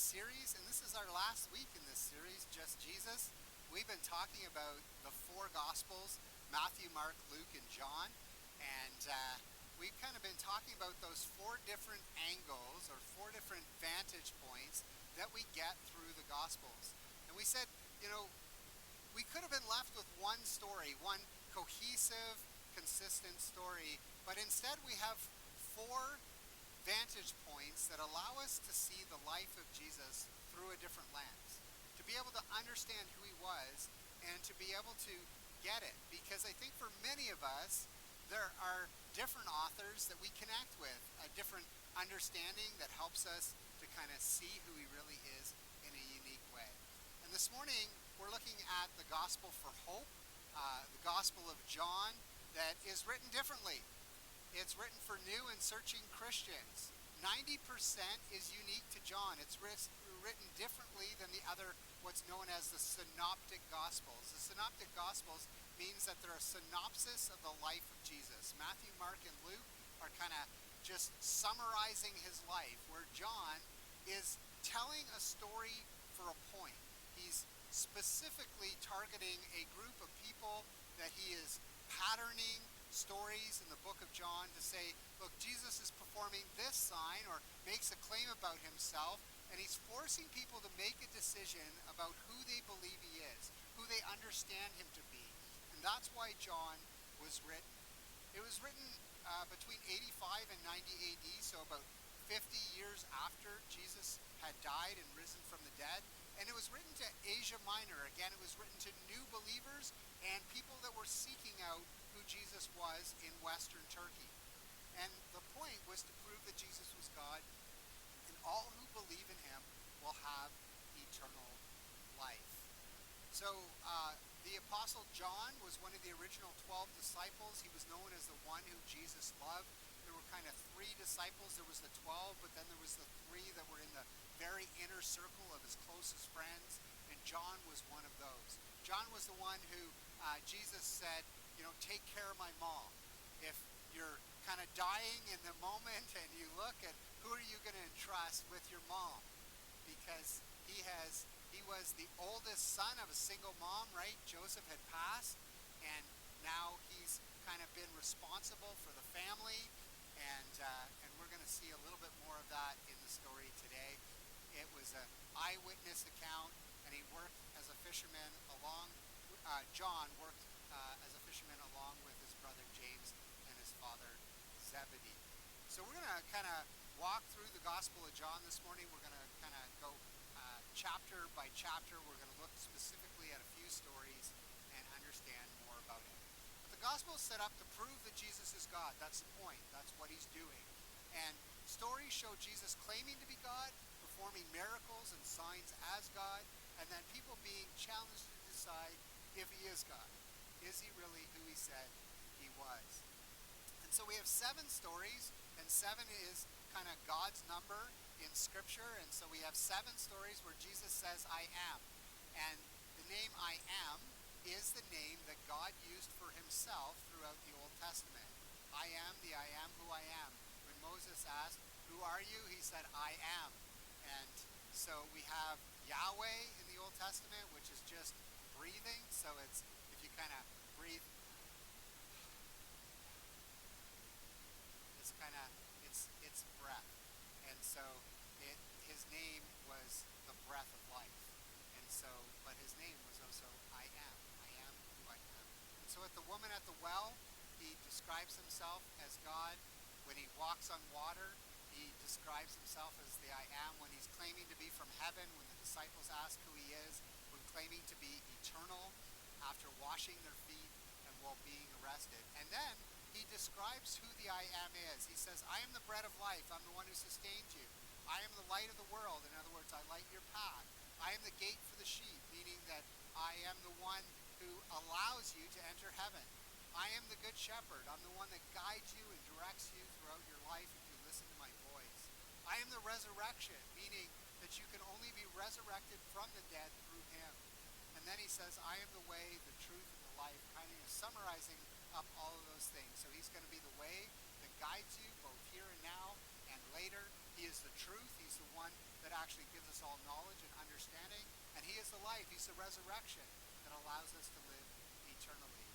series, and this is our last week in this series, Just Jesus. We've been talking about the four Gospels, Matthew, Mark, Luke, and John, and we've kind of been talking about those four different angles or four different vantage points that we get through the Gospels. And we said, we could have been left with one story, one cohesive, consistent story, but instead we have four vantage points that allow us to see the life of Jesus through a different lens, to be able to understand who he was and to be able to get it. Because I think for many of us, there are different authors that we connect with, a different understanding that helps us to kind of see who he really is in a unique way. And this morning, we're looking at the Gospel for Hope, the Gospel of John, that is written differently. It's written for new and searching Christians. 90% is unique to John. It's written differently than the other, what's known as the Synoptic Gospels. The Synoptic Gospels means that they're a synopsis of the life of Jesus. Matthew, Mark, and Luke are kind of just summarizing his life, where John is telling a story for a point. He's specifically targeting a group of people that he is patterning stories in the book of John to say, look, Jesus is performing this sign or makes a claim about himself, and he's forcing people to make a decision about who they believe he is, who they understand him to be. And that's why John was written. It was written between 85 and 90 AD, so about 50 years after Jesus had died and risen from the dead. And it was written to Asia Minor. Again, it was written to new believers and people that were seeking out who Jesus was in Western Turkey. And the point was to prove that Jesus was God, and all who believe in him will have eternal life. So the Apostle John was one of the original 12 disciples. He was known as the one who Jesus loved. There were kind of three disciples. There was the 12, but then there was the three that were in the very inner circle of his closest friends, and John was one of those. John was the one who Jesus said, take care of my mom. If you're kind of dying in the moment and you look at who are you going to entrust with your mom, because he was the oldest son of a single mom, right? Joseph had passed, and now he's kind of been responsible for the family, and we're going to see a little bit more of that in the story today. It was an eyewitness account, and he worked as a fisherman along. John worked as a fisherman along with his brother James and his father Zebedee. So we're going to kind of walk through the Gospel of John this morning. We're going to kind of go chapter by chapter. We're going to look specifically at a few stories and understand more about it. But the Gospel is set up to prove that Jesus is God. That's the point. That's what he's doing. And stories show Jesus claiming to be God, performing miracles and signs as God, and then people being challenged to decide if he is God. Is he really who he said he was? And so we have 7 stories, and 7 is kind of God's number in Scripture. And so we have 7 stories where Jesus says, I am. And the name I am is the name that God used for himself throughout the Old Testament. I am the I am who I am. When Moses asked, who are you? He said, I am. And so we have Yahweh in the Old Testament, which is just breathing. So it's, if you kind of breathe, it's breath. And so his name was the breath of life. And so, but his name was also I am who I am. And so at the woman at the well, he describes himself as God. When he walks on water, he describes himself as the I am. When he's claiming to be from heaven, when the disciples ask who he is, when claiming to be eternal after washing their feet and while being arrested. And then he describes who the I am is. He says, I am the bread of life. I'm the one who sustains you. I am the light of the world. In other words, I light your path. I am the gate for the sheep, meaning that I am the one who allows you to enter heaven. I am the good shepherd. I'm the one that guides you and directs you throughout your life if you listen to my voice. I am the resurrection, meaning that you can only be resurrected from the dead through him. And then he says, I am the way, the truth, and the life, kind of summarizing up all of those things. So he's going to be the way that guides you both here and now and later. He is the truth. He's the one that actually gives us all knowledge and understanding. And he is the life. He's the resurrection that allows us to live eternally.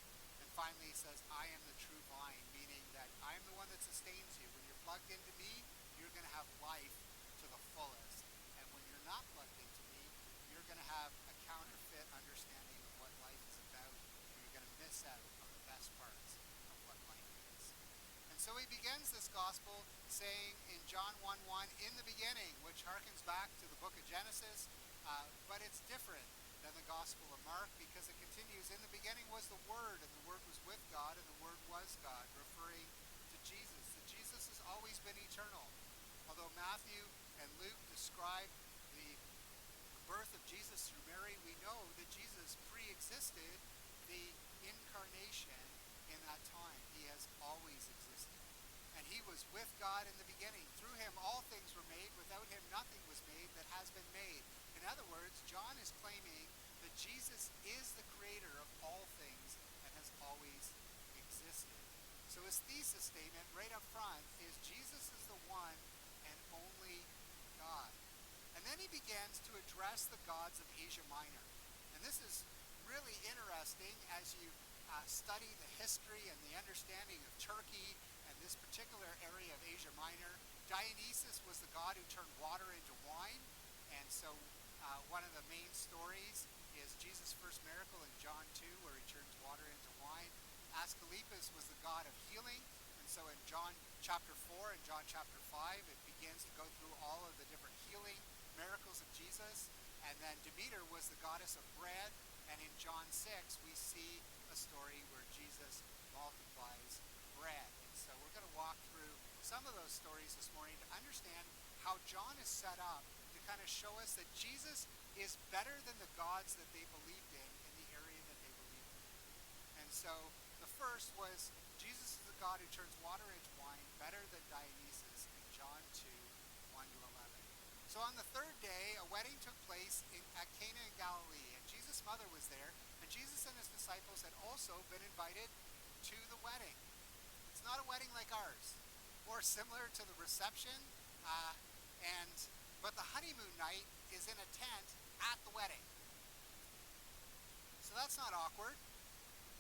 And finally, he says, I am the true vine, meaning that I am the one that sustains you. When you're plugged into me, you're going to have life to the fullest. And when you're not plugged into me, you're going to have a counterfeit understanding of what life is about. And you're going to miss out on the best parts of what life is. And so he begins this gospel saying in John 1:1, in the beginning, which harkens back to the book of Genesis, but it's different than the Gospel of Mark because it continues, in the beginning was the Word, and the Word was with God, and the Word was God, referring to Jesus. That Jesus has always been eternal. Although Matthew and Luke describe the birth of Jesus through Mary, we know that Jesus pre-existed the incarnation in that time. He has always existed. And he was with God in the beginning. Through him all things were made. Without him nothing was made that has been made. In other words, John is claiming that Jesus is the creator of all things and has always existed. So his thesis statement right up front is Jesus is the one and only God. And then he begins to address the gods of Asia Minor. And this is really interesting as you study the history and the understanding of Turkey and this particular area of Asia Minor. Dionysus was the god who turned water into wine. And so one of the main stories is Jesus' first miracle in John 2 where he turns water into wine. Asclepius was the god of healing. And so in John chapter 4 and John chapter 5, it begins to go through all of the different healing miracles of Jesus. And then Demeter was the goddess of bread. And in John 6, we see a story where Jesus multiplies bread. And so we're going to walk through some of those stories this morning to understand how John is set up to kind of show us that Jesus is better than the gods that they believed in the area that they believed in. And so the first was Jesus is the God who turns water into wine, better than Dionysus in John 2, 1 to 11. So on the third day, a wedding took place at Cana in Galilee, and Jesus' mother was there, and Jesus and his disciples had also been invited to the wedding. It's not a wedding like ours, more similar to the reception, but the honeymoon night is in a tent at the wedding. So that's not awkward.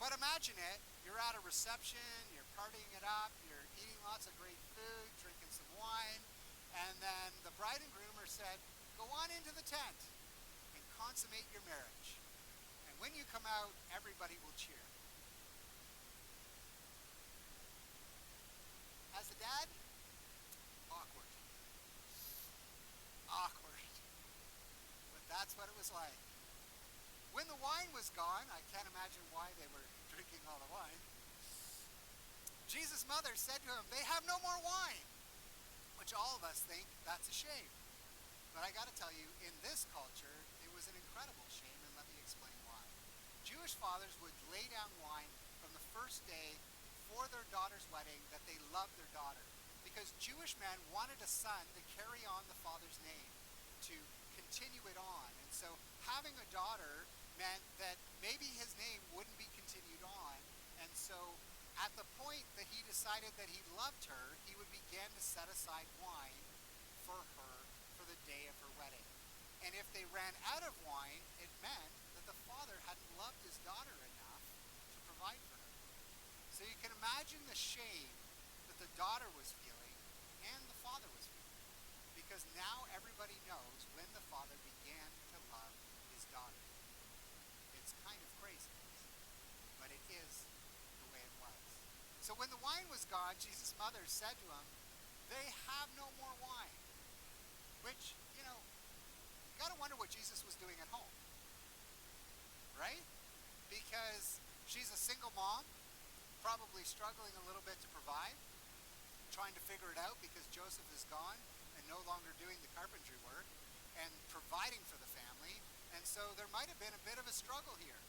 But imagine it, you're at a reception, you're partying it up, you're eating lots of great food, drinking some wine, and then the bride and groom are said, go on into the tent and consummate your marriage. And when you come out, everybody will cheer. As a dad, awkward. But that's what it was like. When the wine was gone, I can't imagine why they were drinking all the wine. Jesus' mother said to him, they have no more wine. Which all of us think that's a shame. But I got to tell you, in this culture, it was an incredible shame, and let me explain why. Jewish fathers would lay down wine from the first day for their daughter's wedding that they loved their daughter. Because Jewish men wanted a son to carry on the father's name, to continue it on. And so having a daughter meant that maybe his name wouldn't be continued on. And so at the point that he decided that he loved her, he would begin to set aside wine for her for the day of her wedding. And if they ran out of wine, it meant that the father hadn't loved his daughter enough to provide for her. So you can imagine the shame that the daughter was feeling and the father was feeling. Because now everybody knows when the father began to love his daughter. It's kind of crazy, but it is the way it was. So when the wine was gone, Jesus' mother said to him, they have no more wine. Which, you got to wonder what Jesus was doing at home. Right? Because she's a single mom, probably struggling a little bit to provide, trying to figure it out because Joseph is gone and no longer doing the carpentry work and providing for the family. And so there might have been a bit of a struggle here,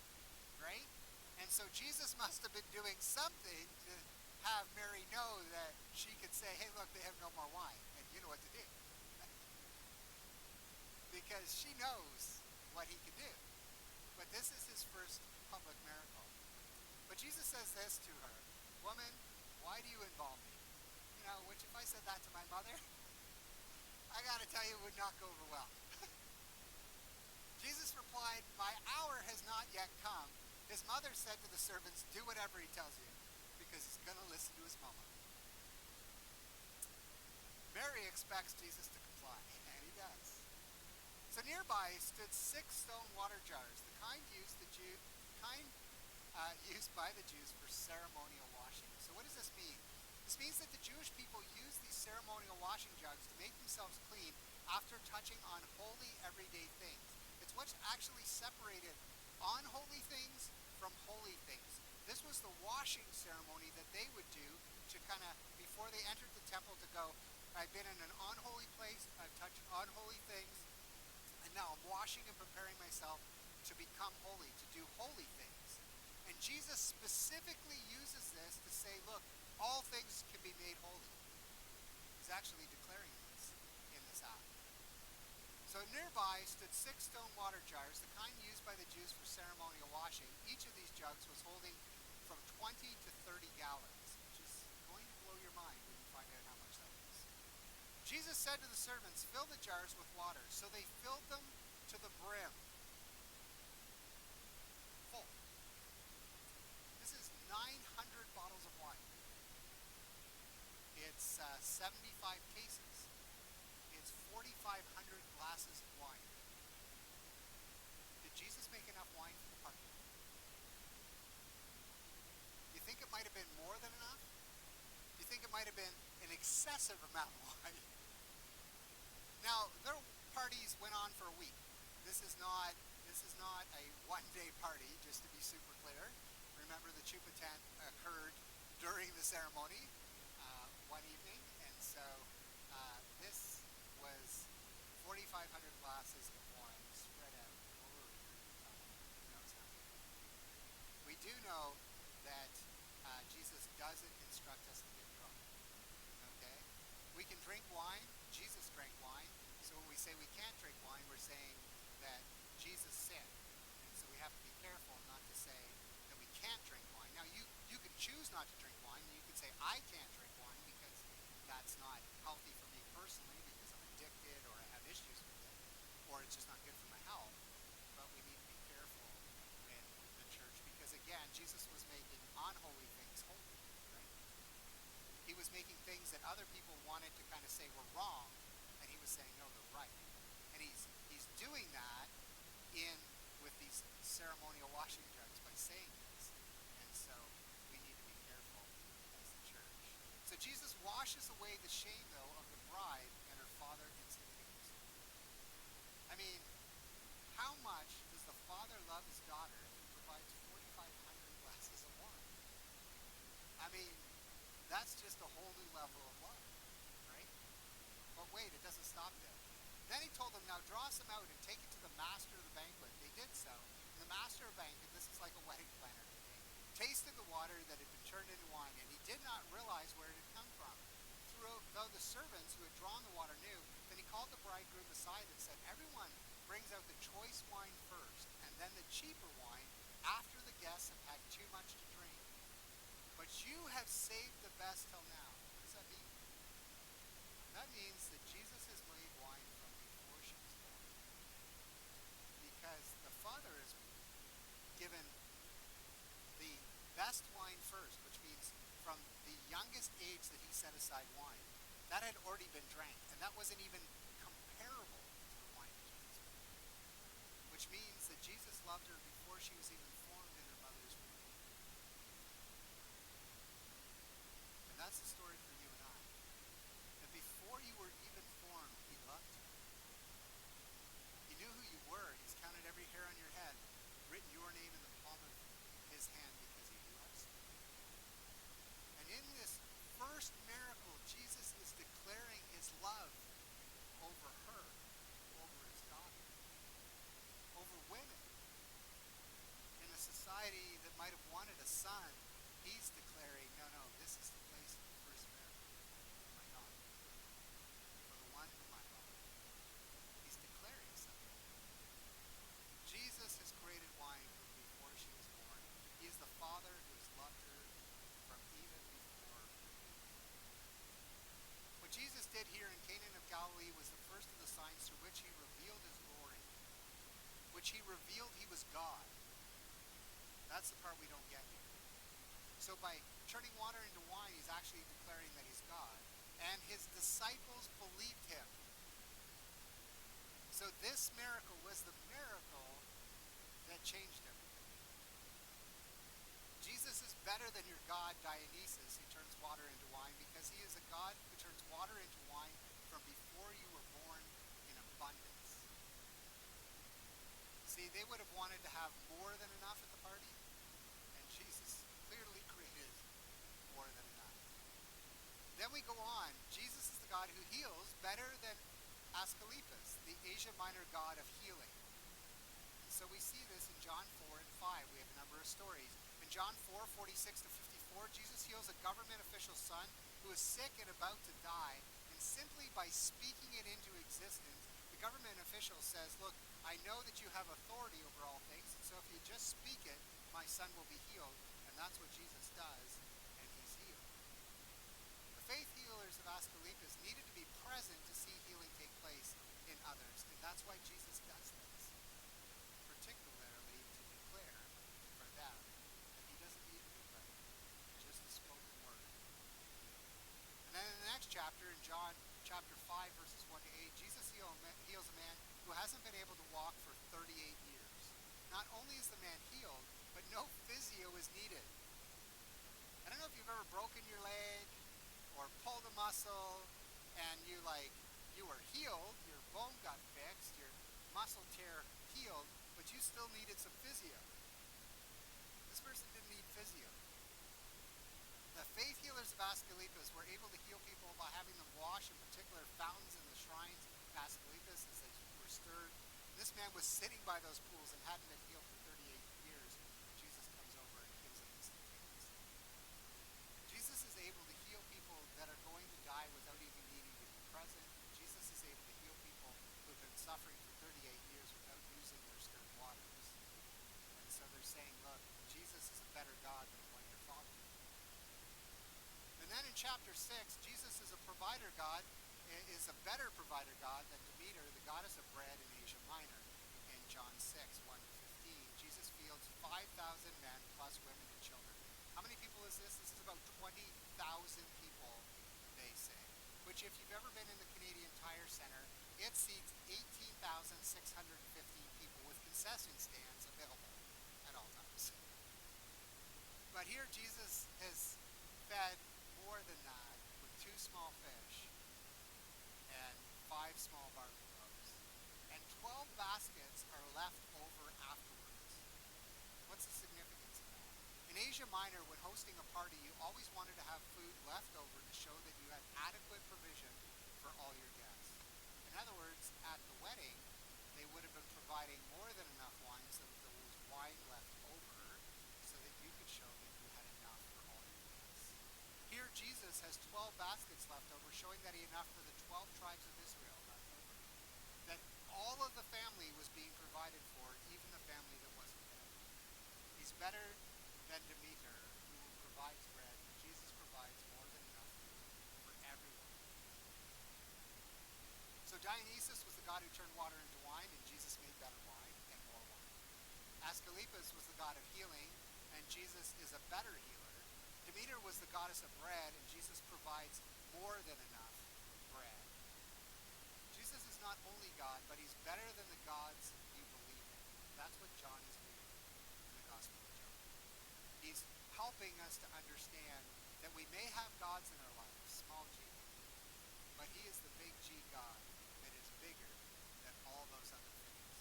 right? And so Jesus must have been doing something to have Mary know that she could say, hey, look, they have no more wine. And you know what to do. Because she knows what he can do. But this is his first public miracle. But Jesus says this to her, woman, why do you involve me? Which if I said that to my mother, I got to tell you, it would not go over well. Jesus replied, "My hour has not yet come." His mother said to the servants, "Do whatever he tells you," because he's going to listen to his mama. Mary expects Jesus to comply, and he does. So nearby stood 6 stone water jars, the kind used by the Jews for ceremonial washing. So what does this mean? This means that the Jewish people used these ceremonial washing jugs to make themselves clean after touching on holy everyday things. It's what actually separated unholy things from holy things. This was the washing ceremony that they would do to kind of, before they entered the temple, to go, I've been in an unholy place, I've touched unholy things, and now I'm washing and preparing myself to become holy, to do holy things. And Jesus specifically uses this to say, look, all things can be made holy. He's actually declaring this in this act. So nearby stood 6 stone water jars, the kind used by the Jews for ceremonial washing. Each of these jugs was holding from 20 to 30 gallons, which is going to blow your mind when you find out how much that is. Jesus said to the servants, "Fill the jars with water." So they filled them to the brim. Full. This is 900 bottles of wine. It's 75 cases. It's 4,500 glasses of wine. Did Jesus make enough wine for the party? Do you think it might have been more than enough? Do you think it might have been an excessive amount of wine? Now, their parties went on for a week. This is not a one-day party, just to be super clear. Remember, the chuppah tent occurred during the ceremony one evening, and so this was 4,500 glasses of wine spread out over a period of time. Who knows how many? We do know that Jesus doesn't instruct us to get drunk. Okay? We can drink wine. Jesus drank wine. So when we say we can't drink wine, we're saying that Jesus sinned. And so we have to be careful not to say that we can't drink wine. Now, you can choose not to drink wine. You can say, I can't drink wine because that's not healthy for me personally because I'm addicted or I have issues with it, or it's just not good for my health. But we need to be careful in the church because, again, Jesus was making unholy things holy, right? He was making things that other people wanted to kind of say were wrong, and he was saying, no, they're right. And he's doing that with these ceremonial washing jugs by saying this. And so we need to be careful as the church. So Jesus washes away the shame, though, of the bride and her father instantaneously. I mean, how much does the father love his daughter if he provides 4,500 glasses of wine? I mean, that's just a whole new level of love, right? But wait, it doesn't stop there. Then he told them, now draw some out and take it to the master of the banquet. They did so. And the master of the banquet, this is like a wedding planner today, tasted the water that had been turned into wine, and he did not realize where it had come from. Though the servants who had drawn the water knew, then he called the bridegroom aside and said, everyone brings out the choice wine first, and then the cheaper wine after the guests have had too much to drink. But you have saved the best till now. What does that mean? That means that Jesus has made wine from before she was born. Because the Father has given the best wine first, which means from the youngest age that he set aside wine. That had already been drank, and that wasn't even comparable to the wine that Jesus made. Which means that Jesus loved her before she was even formed in her mother's womb. And that's the story for you and I. That before you were even formed, he loved you. He knew who you were. He's counted every hair on your head, written your name in the palm of his hand because he loves you. And in this first miracle, Jesus is declaring his love over her, over his daughter, over women. In a society that might have wanted a son, he's declaring, no, this is the place of the which he revealed he was God. That's the part we don't get here. So by turning water into wine, he's actually declaring that he's God. And his disciples believed him. So this miracle was the miracle that changed everything. Jesus is better than your god Dionysus, who turns water into wine, because he is a God who turns water into wine from before you were born in abundance. See, they would have wanted to have more than enough at the party, and Jesus clearly created more than enough. Then we go on. Jesus is the God who heals better than Asclepius, the Asia Minor god of healing. And so we see this in John 4 and 5. We have a number of stories. In John 4, 46 to 54, Jesus heals a government official's son who is sick and about to die, and simply by speaking it into existence, the government official says, look, I know that you have authority over all things, and so if you just speak it, my son will be healed. And that's what Jesus does, and he's healed. The faith healers of Asclepius needed to be present to see healing take place in others, and that's why Jesus does this, particularly to declare for them that he doesn't need to be present, just a spoken word. And then in the next chapter, in John chapter 5, verses 1 to 8, Jesus heals a man who hasn't been able to walk for 38 years. Not only is the man healed, but no physio is needed. I don't know if you've ever broken your leg or pulled a muscle and you were healed, your bone got fixed, your muscle tear healed, but you still needed some physio. This person didn't need physio. The faith healers of Asclepius were able to heal people by having them wash, in particular, fountains in the shrines of Asclepius as they were stirred. This man was sitting by those pools and hadn't been healed for 38 years. Jesus comes over and heals him instantaneously. Jesus is able to heal people that are going to die without even needing to be present. Jesus is able to heal people who have been suffering for 38 years without using their stirred waters. And so they're saying, look, Jesus is a better God than the one your father did. And then in chapter 6, Jesus is a provider God, is a better provider God than Demeter, the goddess of bread in Asia Minor. In John 6, 1 to 15, Jesus feeds 5,000 men plus women and children. How many people is this? This is about 20,000 people, they say. Which, if you've ever been in the Canadian Tire Centre, it seats 18,615 people with concession stands available at all times. But here Jesus has fed more than that with 2 small fish and 5 small barley loaves. And 12 baskets are left over afterwards. What's the significance of that? In Asia Minor, when hosting a party, you always wanted to have food left over to show that you had adequate provision for all your guests. In other words, at the wedding, they would have been providing more than enough wine so that there was wine left over so that you could show that you had enough for all your guests. Here, Jesus has 12 baskets left over, showing that he had enough for the 12 tribes of Israel left over. That all of the family was being provided for, even the family that wasn't there. He's better than Demeter, who provides bread. Jesus provides more than enough food for everyone. So Dionysus was the god who turned water into wine, and Jesus made better wine and more wine. Asclepius was the god of healing, and Jesus is a better healer. Demeter was the goddess of bread, and Jesus provides more than enough bread. Jesus is not only God, but he's better than the gods you believe in. That's what John is doing in the Gospel of John. He's helping us to understand that we may have gods in our lives, small g, but he is the big G God that is bigger than all those other things.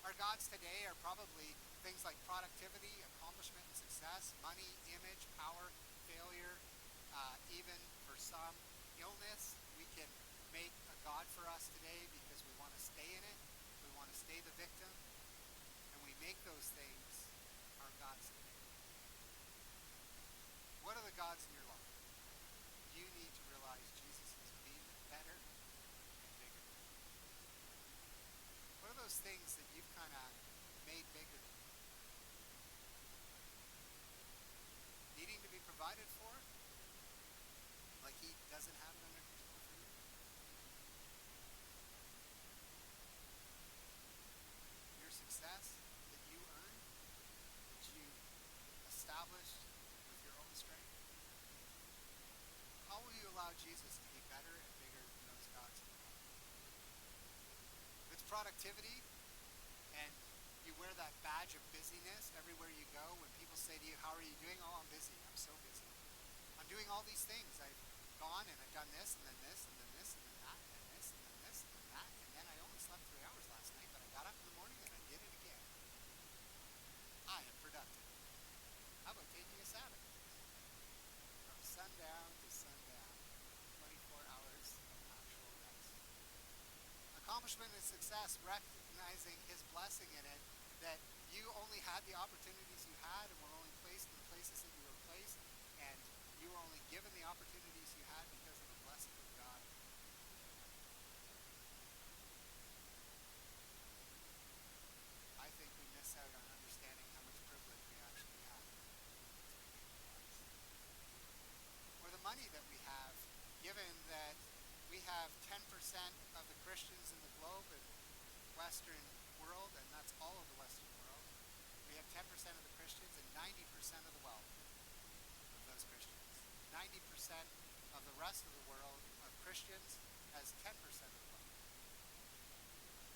Our gods today are probably things like productivity, accomplishment and success, money, image, power, failure, even for some, illness. We can make a god for us today because we want to stay in it, we want to stay the victim, and we make those things our gods today. What are the gods in your life? You need to realize Jesus is better and bigger. What are those things that you've kind of made bigger than you? Needing to be provided for? Like he doesn't have it under control for you? Jesus to be better and bigger than those gods in the world. If it's productivity and you wear that badge of busyness everywhere you go, when people say to you, how are you doing? Oh, I'm busy. I'm so busy. I'm doing all these things. I've gone and I've done this and then this and then this and then that and this and then this and then that. And then I only slept 3 hours last night, but I got up in the morning and I did it again. I am productive. How about taking a Sabbath? From sundown to sundown, 24 hours of actual rest. Accomplishment and success, recognizing his blessing in it, that you only had the opportunities you had and were only placed in the places that you were placed, and you were only given the opportunities you had because of the blessing of God. I think we miss out on understanding how much privilege we actually have. Or the money that we have, given that we have 10% of the Christians in the globe and Western world, and that's all of the Western world. We have 10% of the Christians and 90% of the wealth of those Christians. 90% of the rest of the world of Christians has 10% of the wealth.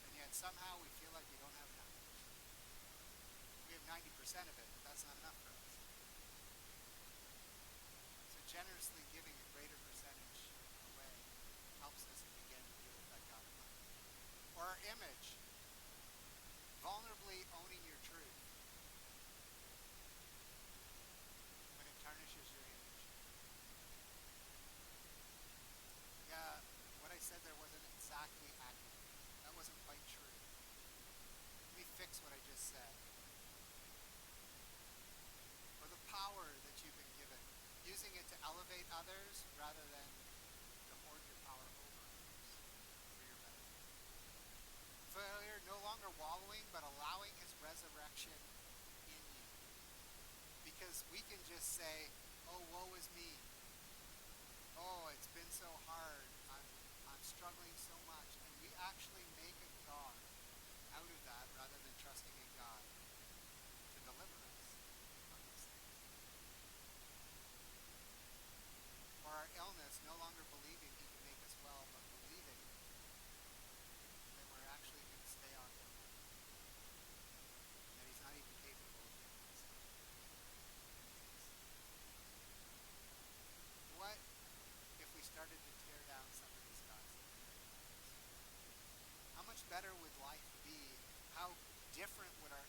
And yet somehow we feel like we don't have enough. We have 90% of it, but that's not enough for us. So generously giving a greater percentage away helps us begin to deal with that God of money. Or our image, vulnerably owning your truth when it tarnishes your image. Yeah, what I said there wasn't exactly accurate. That wasn't quite true. Let me fix what I just said. Or the power that you've been given, using it to elevate others rather than to hoard your power over others for your benefit. Failure, no longer wallowing, but allowing his resurrection in you. Because we can just say, oh, woe is me. Oh, it's been so hard. I'm struggling so much. And we actually make a God out of that rather than trusting in God to deliver us from these things. Or our illness, no longer believing he can make us well, but believing that we're actually going to stay on him. And that he's not even capable of healing us. What if we started to tear down some of these gods? How much better would life be? How different would our